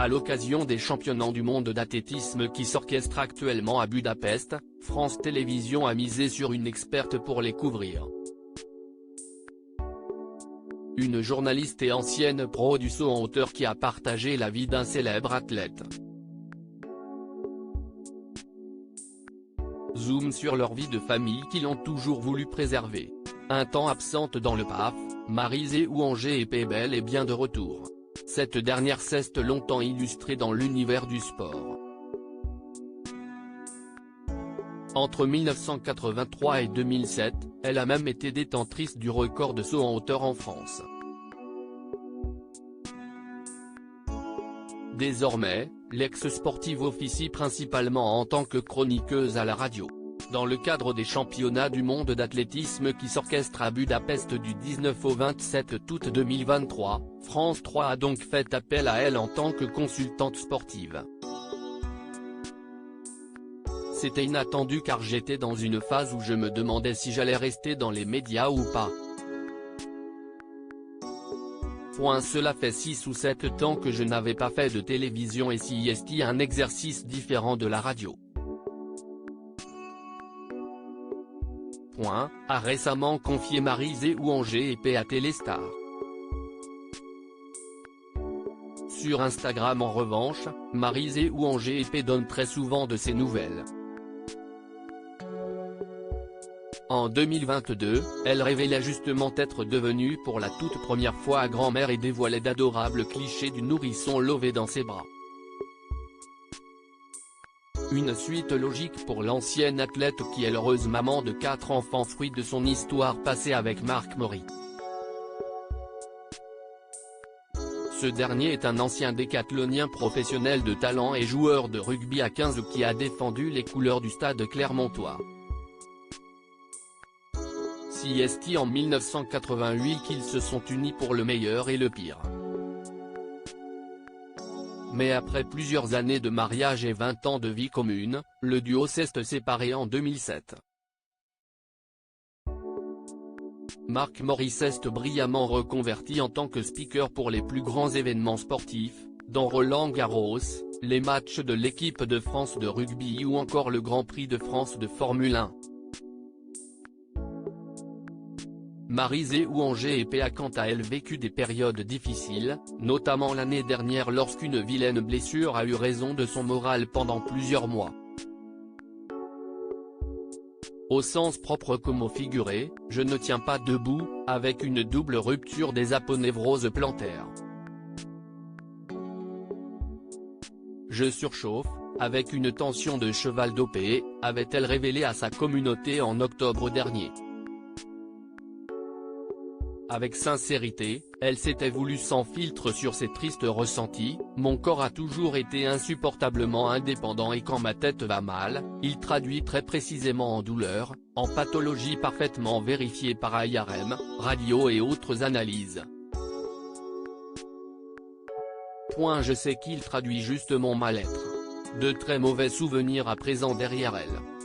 À l'occasion des championnats du monde d'athlétisme qui s'orchestrent actuellement à Budapest, France Télévisions a misé sur une experte pour les couvrir. Une journaliste et ancienne pro du saut en hauteur qui a partagé la vie d'un célèbre athlète. Zoom sur leur vie de famille qu'ils ont toujours voulu préserver. Un temps absente dans le PAF, Maryse Ouanger est bel et bien de retour. Cette dernière s'est longtemps illustrée dans l'univers du sport. Entre 1983 et 2007, elle a même été détentrice du record de saut en hauteur en France. Désormais, l'ex-sportive officie principalement en tant que chroniqueuse à la radio. Dans le cadre des championnats du monde d'athlétisme qui s'orchestrent à Budapest du 19 au 27 août 2023, France 3 a donc fait appel à elle en tant que consultante sportive. C'était inattendu car j'étais dans une phase où je me demandais si j'allais rester dans les médias ou pas. Cela fait 6 ou 7 ans que je n'avais pas fait de télévision et si est un exercice différent de la radio. A récemment confié Maryse Ouanger à Téléstar. Sur Instagram en revanche, Maryse Ouanger donne très souvent de ses nouvelles. En 2022, elle révélait justement être devenue pour la toute première fois grand-mère et dévoilait d'adorables clichés du nourrisson lové dans ses bras. Une suite logique pour l'ancienne athlète qui est l'heureuse maman de 4 enfants fruit de son histoire passée avec Marc Maury. Ce dernier est un ancien décathlonien professionnel de talent et joueur de rugby à 15 qui a défendu les couleurs du stade clermontois. C'est en 1988 qu'ils se sont unis pour le meilleur et le pire. Mais après plusieurs années de mariage et 20 ans de vie commune, le duo s'est séparé en 2007. Marc Maury s'est brillamment reconverti en tant que speaker pour les plus grands événements sportifs, dont Roland-Garros, les matchs de l'équipe de France de rugby ou encore le Grand Prix de France de Formule 1. Maryse Ouanger a quant à elle vécu des périodes difficiles, notamment l'année dernière lorsqu'une vilaine blessure a eu raison de son moral pendant plusieurs mois. Au sens propre comme au figuré, je ne tiens pas debout, avec une double rupture des aponevroses plantaires. Je surchauffe, avec une tension de cheval dopé, avait-elle révélé à sa communauté en octobre dernier. Avec sincérité, elle s'était voulue sans filtre sur ses tristes ressentis, mon corps a toujours été insupportablement indépendant et quand ma tête va mal, il traduit très précisément en douleur, en pathologie parfaitement vérifiée par IRM, radio et autres analyses. Je sais qu'il traduit juste mon mal-être. De très mauvais souvenirs à présent derrière elle.